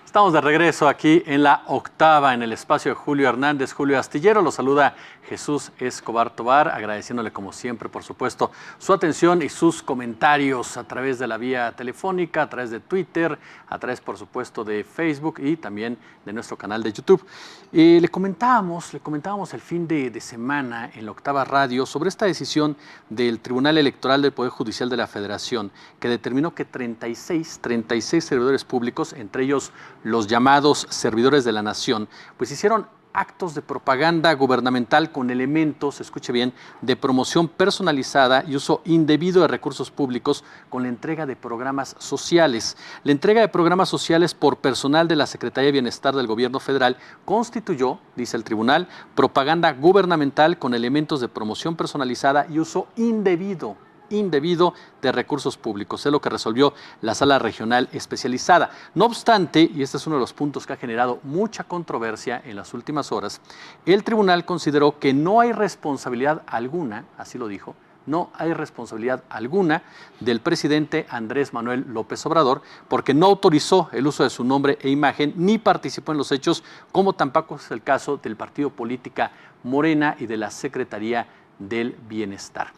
Estamos de regreso aquí en la octava, en el espacio de Julio Hernández, Julio Astillero. Los saluda Jesús Escobar Tobar, agradeciéndole como siempre, por supuesto, su atención y sus comentarios a través de la vía telefónica, a través de Twitter, a través, por supuesto, de Facebook y también de nuestro canal de YouTube. Le comentábamos el fin de semana en la octava radio sobre esta decisión del Tribunal Electoral del Poder Judicial de la Federación, que determinó que 36 servidores públicos, entre ellos los llamados servidores de la nación, pues hicieron actos de propaganda gubernamental con elementos, escuche bien, de promoción personalizada y uso indebido de recursos públicos con la entrega de programas sociales. La entrega de programas sociales por personal de la Secretaría de Bienestar del Gobierno Federal constituyó, dice el tribunal, propaganda gubernamental con elementos de promoción personalizada y uso indebido de recursos públicos. Es lo que resolvió la Sala Regional Especializada. No obstante, y este es uno de los puntos que ha generado mucha controversia en las últimas horas, el tribunal consideró que no hay responsabilidad alguna, así lo dijo, no hay responsabilidad alguna del presidente Andrés Manuel López Obrador porque no autorizó el uso de su nombre e imagen ni participó en los hechos, como tampoco es el caso del partido política Morena y de la Secretaría del Bienestar.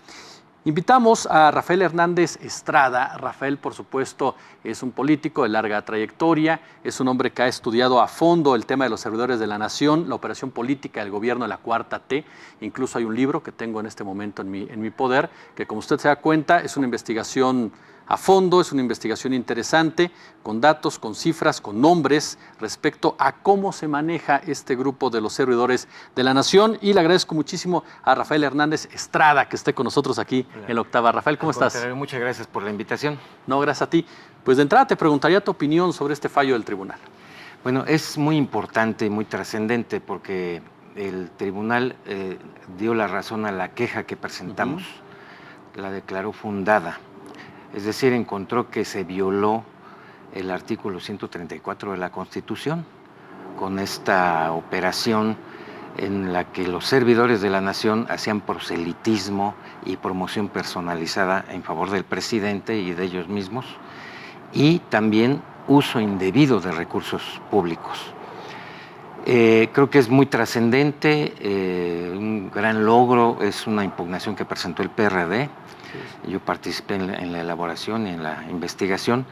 Invitamos a Rafael Hernández Estrada. Rafael, por supuesto, es un político de larga trayectoria, es un hombre que ha estudiado a fondo el tema de los servidores de la nación, la operación política del gobierno de la Cuarta T. Incluso hay un libro que tengo en este momento en mi poder, que como usted se da cuenta es una investigación a fondo, es una investigación interesante, con datos, con cifras, con nombres, respecto a cómo se maneja este grupo de los servidores de la nación. Y le agradezco muchísimo a Rafael Hernández Estrada que esté con nosotros aquí en la octava. Rafael, ¿cómo estás? Muchas gracias por la invitación. No, gracias a ti. Pues de entrada te preguntaría tu opinión sobre este fallo del tribunal. Bueno, es muy importante y muy trascendente porque el tribunal dio la razón a la queja que presentamos, la declaró fundada. Es decir, encontró que se violó el artículo 134 de la Constitución con esta operación en la que los servidores de la nación hacían proselitismo y promoción personalizada en favor del presidente y de ellos mismos, y también uso indebido de recursos públicos. Creo que es muy trascendente, un gran logro, es una impugnación que presentó el PRD. Yo participé en la elaboración y en la investigación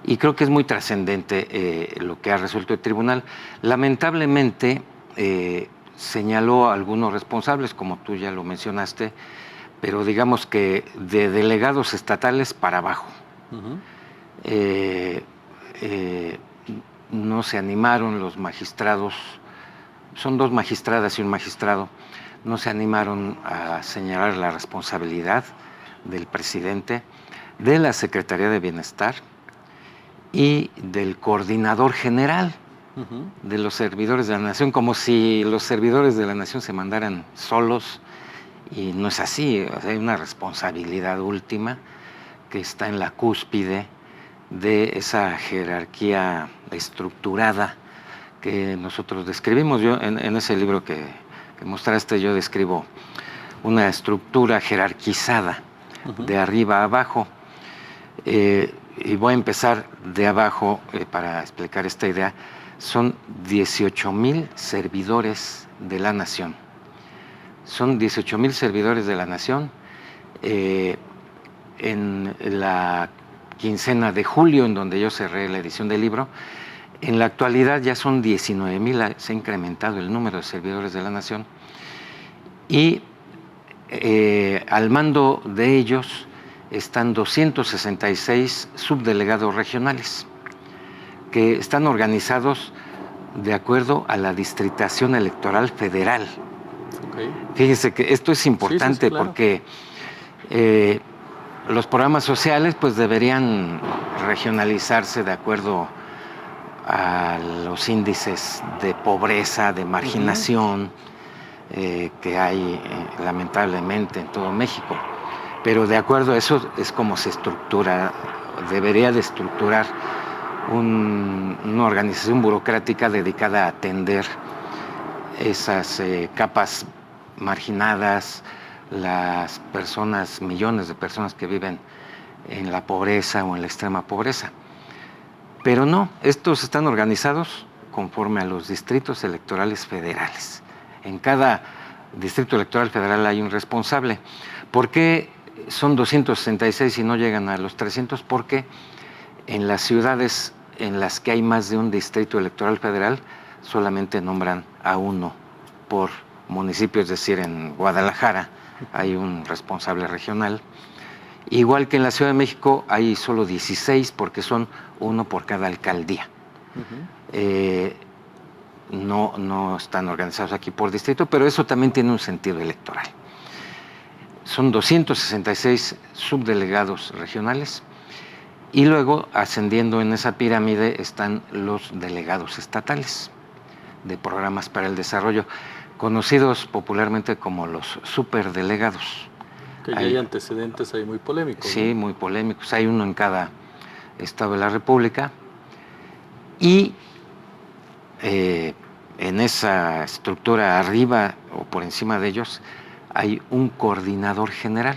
y creo que es muy trascendente lo que ha resuelto el tribunal. Lamentablemente señaló a algunos responsables, como tú ya lo mencionaste, pero digamos que de delegados estatales para abajo. No se animaron los magistrados, son dos magistradas y un magistrado, no se animaron a señalar la responsabilidad del presidente, de la Secretaría de Bienestar y del coordinador general de los servidores de la nación, como si los servidores de la nación se mandaran solos, y no es así. O sea, hay una responsabilidad última que está en la cúspide de esa jerarquía estructurada que nosotros describimos. Yo en ese libro que mostraste, yo describo una estructura jerarquizada de arriba a abajo, y voy a empezar de abajo para explicar esta idea. Son 18,000 servidores de la nación. Son 18,000 servidores de la nación. En la quincena de julio, en donde yo cerré la edición del libro, en la actualidad ya son 19,000, se ha incrementado el número de servidores de la nación, y al mando de ellos están 266 subdelegados regionales que están organizados de acuerdo a la distritación electoral federal. Fíjense que esto es importante, claro, porque los programas sociales pues deberían regionalizarse de acuerdo a los índices de pobreza, de marginación que hay lamentablemente en todo México. Pero de acuerdo a eso es como se estructura, debería de estructurar una organización burocrática dedicada a atender esas capas marginadas, las personas, millones de personas que viven en la pobreza o en la extrema pobreza. Pero no, estos están organizados conforme a los distritos electorales federales. En cada distrito electoral federal hay un responsable. ¿Por qué son 266 y no llegan a los 300? Porque en las ciudades en las que hay más de un distrito electoral federal solamente nombran a uno por municipio, es decir, en Guadalajara hay un responsable regional. Igual que en la Ciudad de México hay solo 16 porque son uno por cada alcaldía. No están organizados aquí por distrito, pero eso también tiene un sentido electoral. Son 266 subdelegados regionales y luego, ascendiendo en esa pirámide, están los delegados estatales de programas para el desarrollo, conocidos popularmente como los superdelegados. Que ya hay antecedentes ahí muy polémicos. Sí, ¿no? muy polémicos. Hay uno en cada estado de la República. Y en esa estructura, arriba o por encima de ellos, hay un coordinador general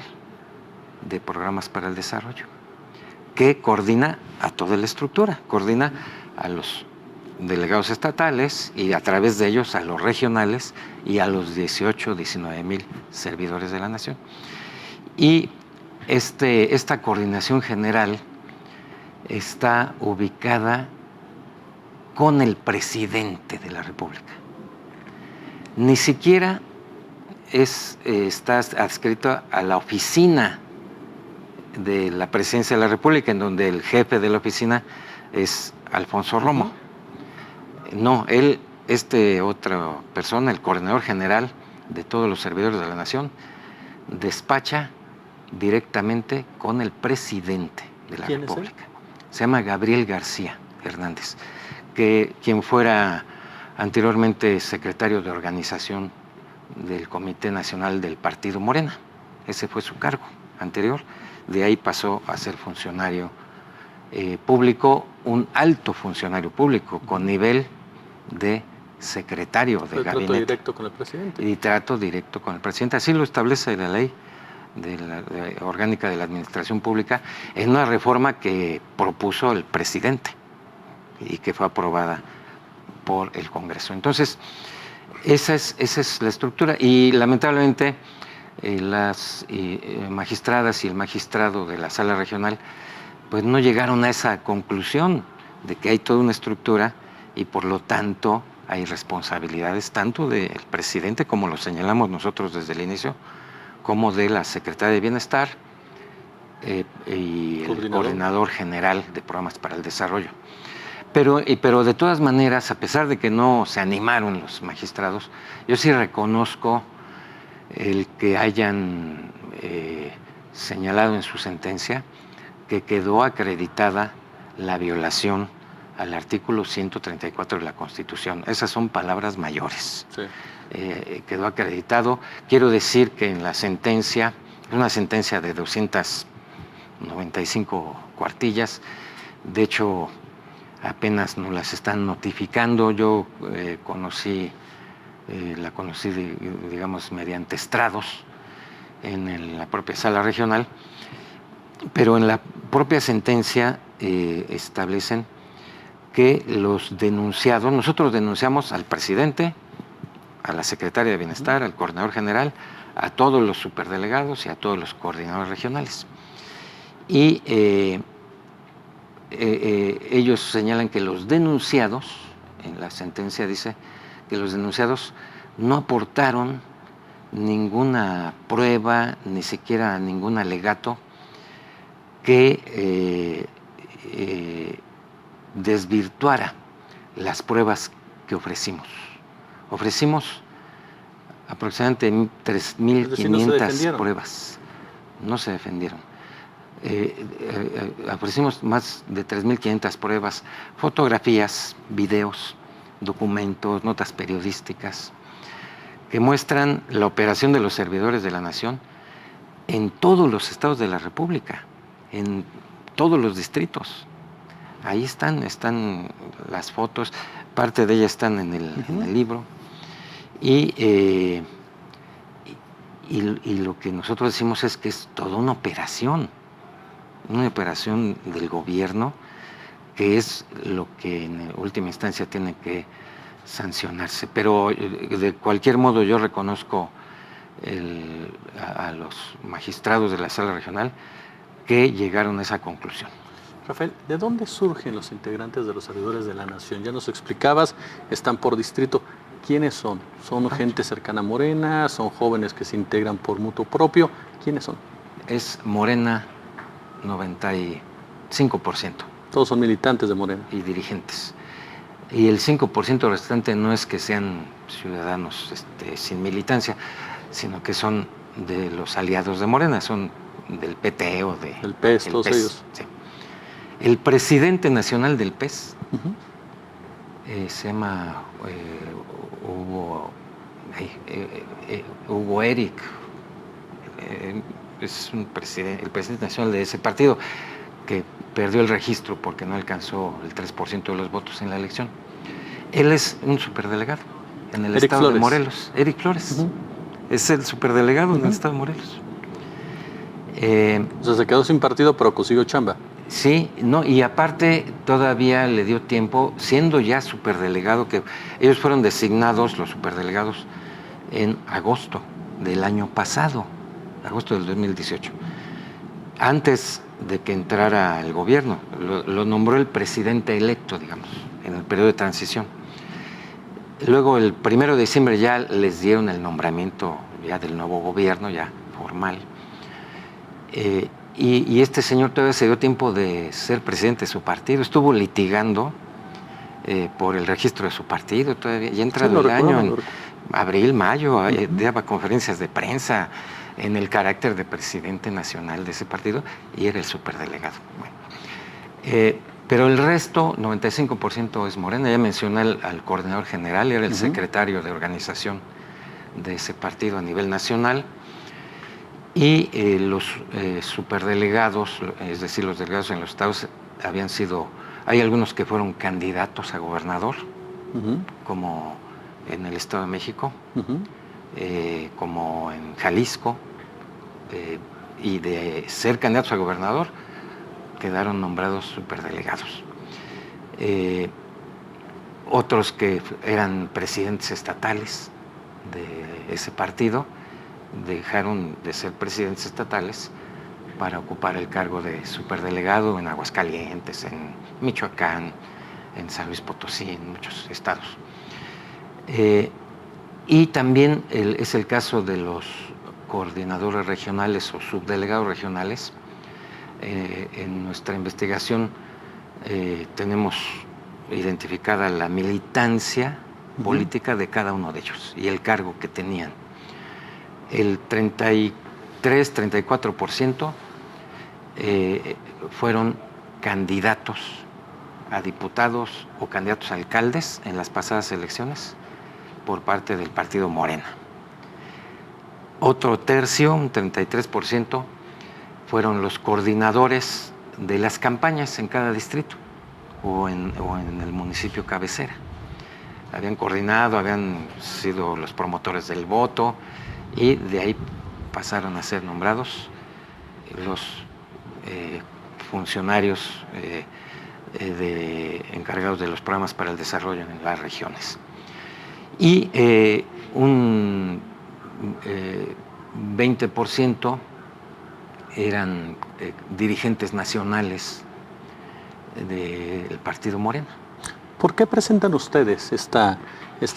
de programas para el desarrollo, que coordina a toda la estructura, coordina a los delegados estatales y a través de ellos a los regionales y a los 19,000 servidores de la nación. Y esta coordinación general está ubicada con el presidente de la República. Ni siquiera está adscrito a la oficina de la Presidencia de la República, en donde el jefe de la oficina es Alfonso Romo. No, otra persona, el coordinador general de todos los servidores de la nación, despacha directamente con el presidente de la República. Se llama Gabriel García Hernández, quien fuera anteriormente secretario de organización del Comité Nacional del Partido Morena. Ese fue su cargo anterior. De ahí pasó a ser funcionario público, un alto funcionario público con nivel de secretario de gabinete. Trato directo con el presidente. Y trato directo con el presidente. Así lo establece la ley de la orgánica de la administración pública, en una reforma que propuso el presidente y que fue aprobada por el Congreso. Entonces, esa es la estructura, y lamentablemente las magistradas y el magistrado de la sala regional pues no llegaron a esa conclusión de que hay toda una estructura y por lo tanto hay responsabilidades tanto del presidente, como lo señalamos nosotros desde el inicio, como de la Secretaría de Bienestar y el coordinador general de programas para el desarrollo. Pero de todas maneras, a pesar de que no se animaron los magistrados, yo sí reconozco el que hayan señalado en su sentencia que quedó acreditada la violación al artículo 134 de la Constitución. Esas son palabras mayores. Sí. Quedó acreditado. Quiero decir que en la sentencia, es una sentencia de 295 cuartillas, de hecho apenas nos las están notificando. Yo la conocí digamos mediante estrados en la propia sala regional, pero en la propia sentencia establecen que los denunciados, nosotros denunciamos al presidente, a la secretaria de Bienestar, al coordinador general, a todos los superdelegados y a todos los coordinadores regionales. Y ellos señalan que los denunciados, en la sentencia dice que los denunciados no aportaron ninguna prueba, ni siquiera ningún alegato que desvirtuara las pruebas que ofrecimos. Ofrecimos aproximadamente 3.500 pruebas. No se defendieron. Ofrecimos más de 3.500 pruebas, fotografías, videos, documentos, notas periodísticas, que muestran la operación de los servidores de la nación en todos los estados de la República, en todos los distritos. Ahí están las fotos, parte de ellas están en el libro. Y lo que nosotros decimos es que es toda una operación del gobierno que es lo que en última instancia tiene que sancionarse. Pero de cualquier modo yo reconozco a los magistrados de la Sala Regional que llegaron a esa conclusión. Rafael, ¿de dónde surgen los integrantes de los servidores de la Nación? Ya nos explicabas, están por distrito. ¿Quiénes son? ¿Son gente cercana a Morena? ¿Son jóvenes que se integran por mutuo propio? ¿Quiénes son? Es Morena 95%. Todos son militantes de Morena. Y dirigentes. Y el 5% restante no es que sean ciudadanos sin militancia, sino que son de los aliados de Morena, son del PT o del PES, todos ellos. Sí. El presidente nacional del PES se llama Hugo Eric, es el presidente nacional de ese partido, que perdió el registro porque no alcanzó el 3% de los votos en la elección. Él es un superdelegado en el estado de Morelos. Eric Flores. Es el superdelegado en el estado de Morelos. O sea, se quedó sin partido, pero consiguió chamba. Sí, no, y aparte todavía le dio tiempo, siendo ya superdelegado, que ellos fueron designados, los superdelegados, en agosto del año pasado, agosto del 2018. Antes de que entrara el gobierno, lo nombró el presidente electo, digamos, en el periodo de transición. Luego, el 1 de diciembre ya les dieron el nombramiento ya del nuevo gobierno, ya formal. Y este señor todavía se dio tiempo de ser presidente de su partido. Estuvo litigando por el registro de su partido todavía. Ya entrado el año, en abril, mayo, daba conferencias de prensa en el carácter de presidente nacional de ese partido y era el superdelegado. Bueno, pero el resto, 95% es Morena. Ya mencioné al coordinador general, era el secretario de organización de ese partido a nivel nacional. Y los superdelegados, es decir, los delegados en los estados, hay algunos que fueron candidatos a gobernador, como en el Estado de México, como en Jalisco, y de ser candidatos a gobernador, quedaron nombrados superdelegados. Otros que eran presidentes estatales de ese partido, dejaron de ser presidentes estatales para ocupar el cargo de superdelegado en Aguascalientes, en Michoacán, en San Luis Potosí, en muchos estados. Y también es el caso de los coordinadores regionales o subdelegados regionales. En nuestra investigación tenemos identificada la militancia política de cada uno de ellos y el cargo que tenían. El 33-34% fueron candidatos a diputados o candidatos a alcaldes en las pasadas elecciones por parte del partido Morena. Otro tercio, un 33%, fueron los coordinadores de las campañas en cada distrito o en el municipio cabecera. Habían coordinado, habían sido los promotores del voto, y de ahí pasaron a ser nombrados los funcionarios encargados de los programas para el desarrollo en las regiones. Y un 20% eran dirigentes nacionales del partido Morena. ¿Por qué presentan ustedes esta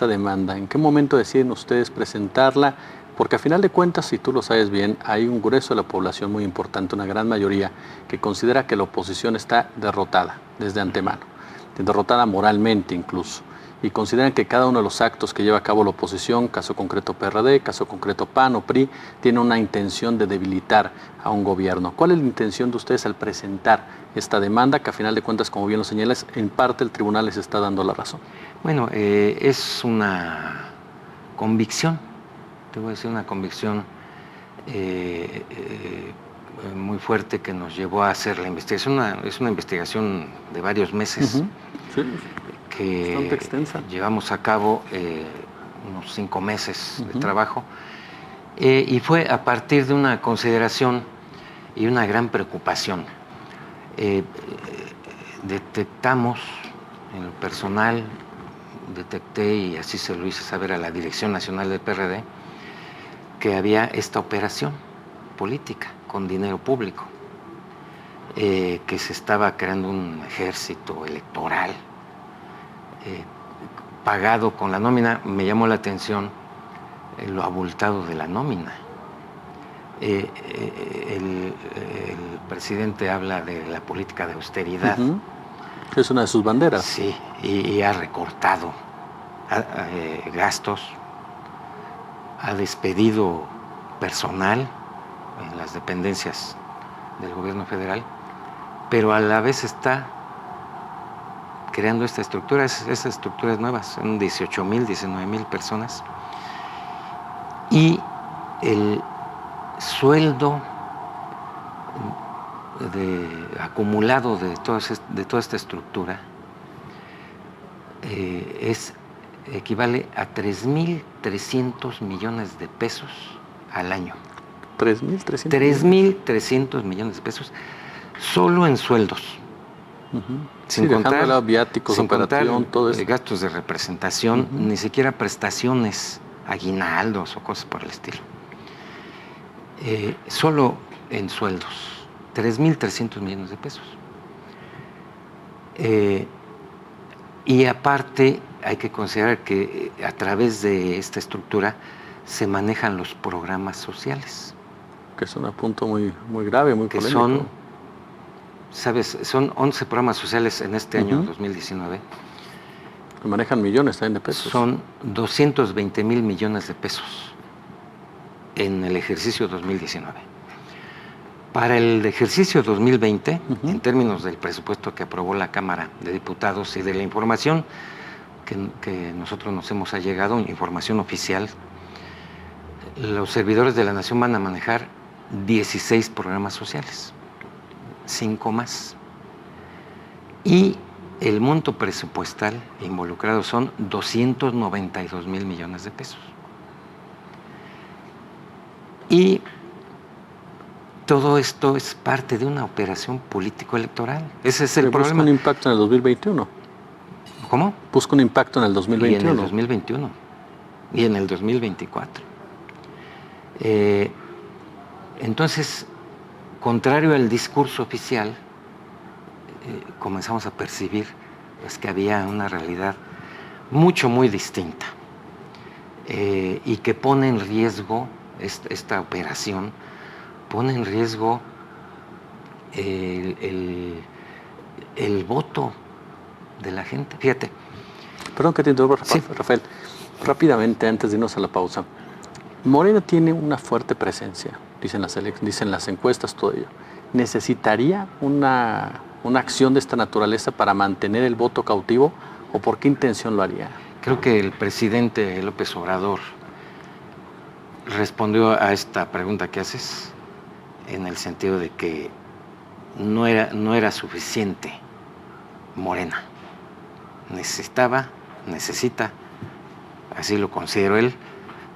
demanda? ¿En qué momento deciden ustedes presentarla? Porque a final de cuentas, si tú lo sabes bien, hay un grueso de la población muy importante, una gran mayoría, que considera que la oposición está derrotada desde antemano, derrotada moralmente incluso, y consideran que cada uno de los actos que lleva a cabo la oposición, caso concreto PRD, caso concreto PAN o PRI, tiene una intención de debilitar a un gobierno. ¿Cuál es la intención de ustedes al presentar esta demanda, que a final de cuentas, como bien lo señalas, en parte el tribunal les está dando la razón? Bueno, es una convicción. Te voy a decir, una convicción muy fuerte que nos llevó a hacer la investigación. Es una investigación de varios meses que extensa. Llevamos a cabo unos 5 meses de trabajo, y fue a partir de una consideración y una gran preocupación detectamos en lo personal, detecté y así se lo hice saber a la Dirección Nacional del PRD, que había esta operación política con dinero público, que se estaba creando un ejército electoral pagado con la nómina. Me llamó la atención lo abultado de la nómina. El presidente habla de la política de austeridad. Es una de sus banderas. Sí, y ha recortado gastos, ha despedido personal en las dependencias del gobierno federal, pero a la vez está creando estas estructuras nuevas, son 18,000, 19,000 personas, y el sueldo acumulado de toda esta estructura equivale a 3,300 millones de pesos al año. 3,300. 3,300 millones de pesos solo en sueldos. Sin contar viáticos, operación, todo eso. Gastos de representación, ni siquiera prestaciones, aguinaldos o cosas por el estilo. Solo en sueldos, 3,300 millones de pesos. Y aparte hay que considerar que a través de esta estructura se manejan los programas sociales. Que es un punto muy, muy grave, muy que polémico. Son 11 programas sociales en este año 2019. Que manejan millones también de pesos. Son 220,000 millones de pesos en el ejercicio 2019. Para el ejercicio 2020, en términos del presupuesto que aprobó la Cámara de Diputados y de la información que nosotros nos hemos allegado, información oficial, los servidores de la Nación van a manejar 16 programas sociales, 5 más. Y el monto presupuestal involucrado son 292,000 millones de pesos. Y todo esto es parte de una operación político-electoral. Ese es el problema. Busca un impacto en el 2021. ¿Cómo? Busca un impacto en el 2021. Y en el 2021. Y en el 2024. Entonces, contrario al discurso oficial, comenzamos a percibir pues, que había una realidad muy distinta y que pone en riesgo esta operación, pone en riesgo el voto de la gente. Fíjate. Perdón que te interrumpa, Sí. Rafael. Rápidamente, antes de irnos a la pausa. Morena tiene una fuerte presencia, dicen las encuestas, todo ello. ¿Necesitaría una acción de esta naturaleza para mantener el voto cautivo o por qué intención lo haría? Creo que el presidente López Obrador respondió a esta pregunta que haces en el sentido de que no era suficiente Morena. Necesita, así lo considero él,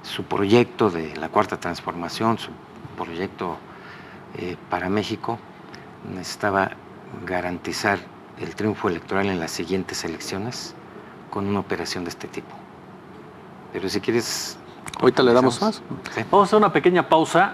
su proyecto de la Cuarta Transformación, su proyecto para México, necesitaba garantizar el triunfo electoral en las siguientes elecciones con una operación de este tipo. Pero si quieres... Ahorita le damos más. Sí. Vamos a hacer una pequeña pausa,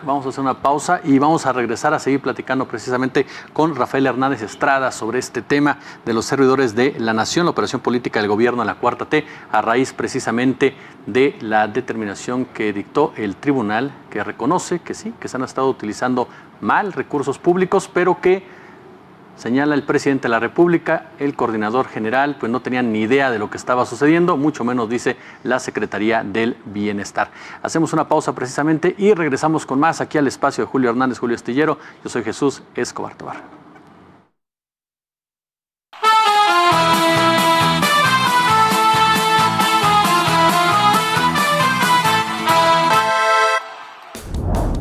y vamos a regresar a seguir platicando precisamente con Rafael Hernández Estrada sobre este tema de los servidores de la Nación, la operación política del gobierno en la Cuarta T, a raíz precisamente de la determinación que dictó el tribunal, que reconoce que sí, que se han estado utilizando mal recursos públicos, pero que señala el presidente de la República, el coordinador general, pues no tenían ni idea de lo que estaba sucediendo, mucho menos dice la Secretaría del Bienestar. Hacemos una pausa precisamente y regresamos con más aquí al espacio de Julio Hernández, Julio Astillero. Yo soy Jesús Escobar Tobar.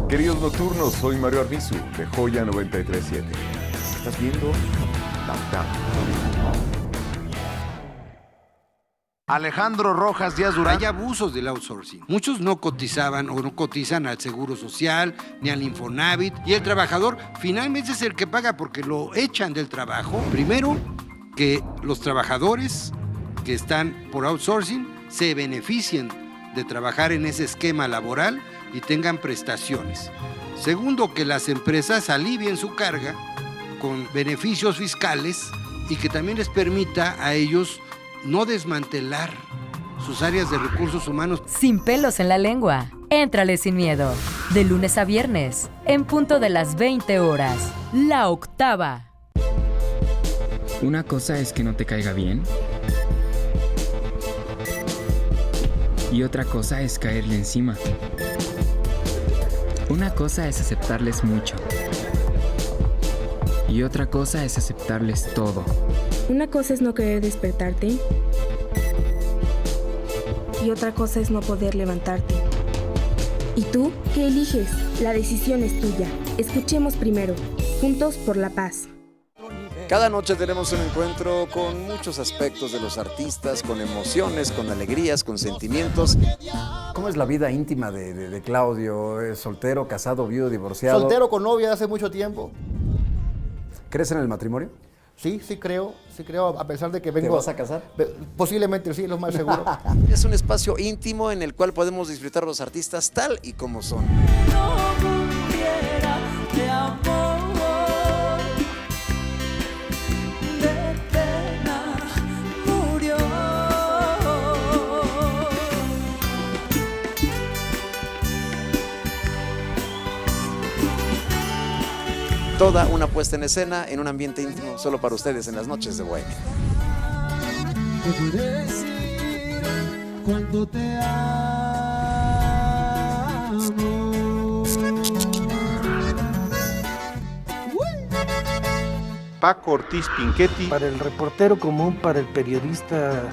Queridos nocturnos, soy Mario Arbizu de Joya 93.7. ¿Estás viendo? Downtown. Alejandro Rojas Díaz Durán. Hay abusos del outsourcing. Muchos no cotizaban o no cotizan al Seguro Social ni al Infonavit y el trabajador finalmente es el que paga porque lo echan del trabajo. Primero, que los trabajadores que están por outsourcing se beneficien de trabajar en ese esquema laboral y tengan prestaciones. Segundo, que las empresas alivien su carga con beneficios fiscales y que también les permita a ellos no desmantelar sus áreas de recursos humanos. Sin pelos en la lengua, éntrale sin miedo. De lunes a viernes, en punto de las 20 horas. La Octava. Una cosa es que no te caiga bien. Y otra cosa es caerle encima. Una cosa es aceptarles mucho. Y otra cosa es aceptarles todo. Una cosa es no querer despertarte. Y otra cosa es no poder levantarte. ¿Y tú qué eliges? La decisión es tuya. Escuchemos primero. Juntos por la paz. Cada noche tenemos un encuentro con muchos aspectos de los artistas, con emociones, con alegrías, con sentimientos. ¿Cómo es la vida íntima de Claudio? ¿Es soltero, casado, viudo, divorciado? Soltero con novia hace mucho tiempo. ¿Crees en el matrimonio? Sí creo, a pesar de que vengo... ¿Te vas a casar? Posiblemente sí, lo más seguro. Es un espacio íntimo en el cual podemos disfrutar a los artistas tal y como son. Toda una puesta en escena en un ambiente íntimo solo para ustedes en las noches de Bohemia. Te podré decir cuánto te amo. Paco Ortiz Pinchetti. Para el reportero común, para el periodista,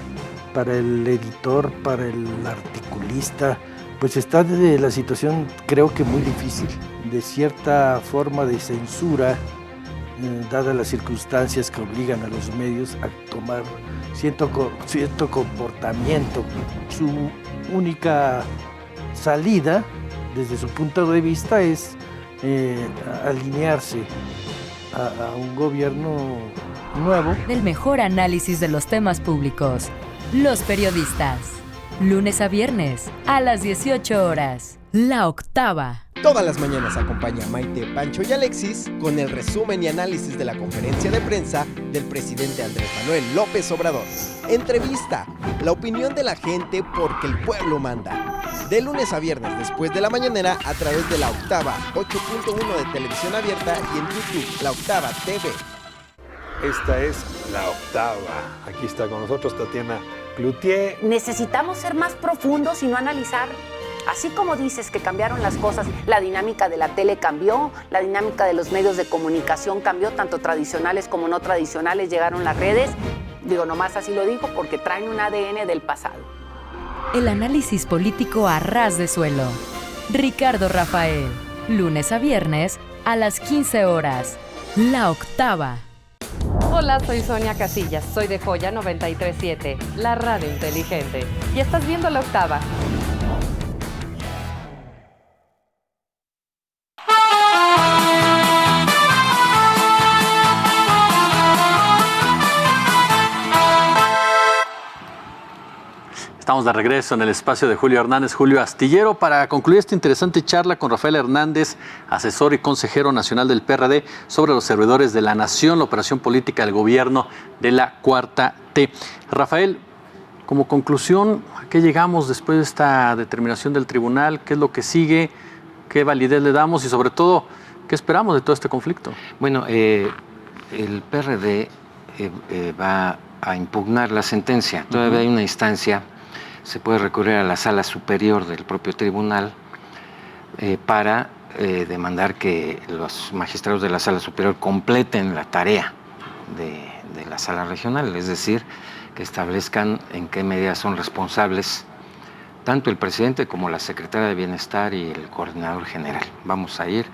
para el editor, para el articulista, pues está la situación creo que muy difícil, de cierta forma de censura, dadas las circunstancias que obligan a los medios a tomar cierto comportamiento. Su única salida, desde su punto de vista, es alinearse a un gobierno nuevo. Del mejor análisis de los temas públicos, los periodistas. Lunes a viernes, a las 18 horas. La Octava. Todas las mañanas acompaña a Maite, Pancho y Alexis con el resumen y análisis de la conferencia de prensa del presidente Andrés Manuel López Obrador. Entrevista, la opinión de la gente porque el pueblo manda. De lunes a viernes después de la mañanera a través de La Octava, 8.1 de televisión abierta y en YouTube, La Octava TV. Esta es La Octava. Aquí está con nosotros Tatiana Cloutier. Necesitamos ser más profundos y no analizar. Así como dices que cambiaron las cosas, la dinámica de la tele cambió, la dinámica de los medios de comunicación cambió, tanto tradicionales como no tradicionales, llegaron las redes. Digo, nomás así lo digo porque traen un ADN del pasado. El análisis político a ras de suelo. Ricardo Rafael. Lunes a viernes a las 15 horas. La Octava. Hola, soy Sonia Casillas, soy de Joya 93.7, la radio inteligente. Y estás viendo La Octava. Estamos de regreso en el espacio de Julio Hernández, Julio Astillero, para concluir esta interesante charla con Rafael Hernández, asesor y consejero nacional del PRD, sobre los servidores de la nación, la operación política del gobierno de la Cuarta T. Rafael, como conclusión, ¿a qué llegamos después de esta determinación del tribunal? ¿Qué es lo que sigue? ¿Qué validez le damos? Y sobre todo, ¿qué esperamos de todo este conflicto? Bueno, el PRD va a impugnar la sentencia. Todavía hay una instancia. Se puede recurrir a la sala superior del propio tribunal para demandar que los magistrados de la sala superior completen la tarea de la sala regional, es decir, que establezcan en qué medidas son responsables tanto el presidente como la secretaria de Bienestar y el coordinador general. Vamos a ir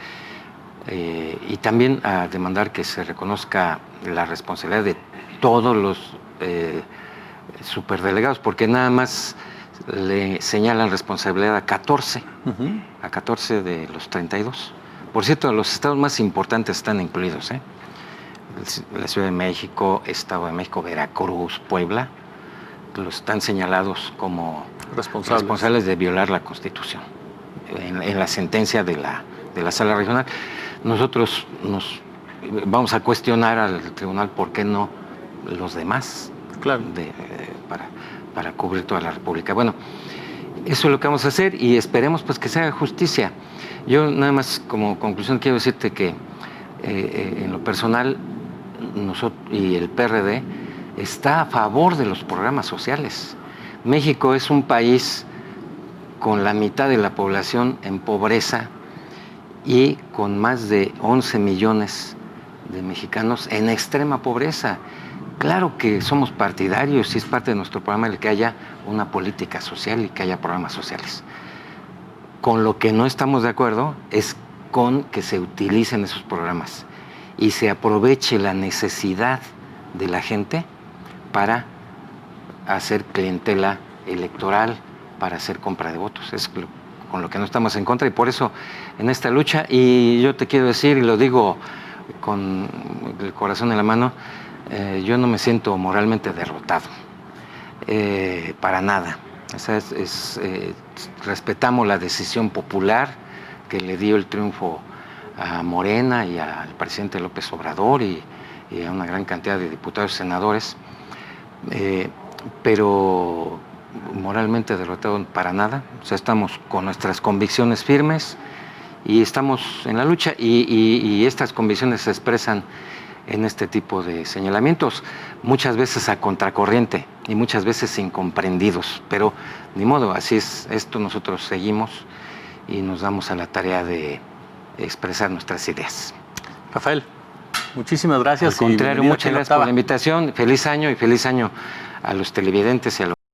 y también a demandar que se reconozca la responsabilidad de todos los superdelegados, porque nada más le señalan responsabilidad a 14, a 14 de los 32. Por cierto, los estados más importantes están incluidos, la Ciudad de México, Estado de México, Veracruz, Puebla, los están señalados como responsables de violar la Constitución. En la sentencia de la Sala Regional, nosotros nos vamos a cuestionar al tribunal por qué no los demás, claro, para cubrir toda la República. Bueno, eso es lo que vamos a hacer y esperemos pues que se haga justicia. Yo nada más como conclusión quiero decirte que en lo personal nosotros y el PRD está a favor de los programas sociales. México es un país con la mitad de la población en pobreza y con más de 11 millones de mexicanos en extrema pobreza. Claro que somos partidarios y es parte de nuestro programa el que haya una política social y que haya programas sociales. Con lo que no estamos de acuerdo es con que se utilicen esos programas y se aproveche la necesidad de la gente para hacer clientela electoral, para hacer compra de votos. Es con lo que no estamos en contra y por eso en esta lucha, y yo te quiero decir, y lo digo con el corazón en la mano, yo no me siento moralmente derrotado, para nada. O sea, respetamos la decisión popular que le dio el triunfo a Morena y al presidente López Obrador y a una gran cantidad de diputados y senadores, pero moralmente derrotado para nada. O sea, estamos con nuestras convicciones firmes y estamos en la lucha y estas convicciones se expresan en este tipo de señalamientos, muchas veces a contracorriente y muchas veces incomprendidos, pero ni modo, así es esto, nosotros seguimos y nos damos a la tarea de expresar nuestras ideas. Rafael, muchísimas gracias. Al contrario, muchas gracias por la invitación, feliz año y feliz año a los televidentes y a los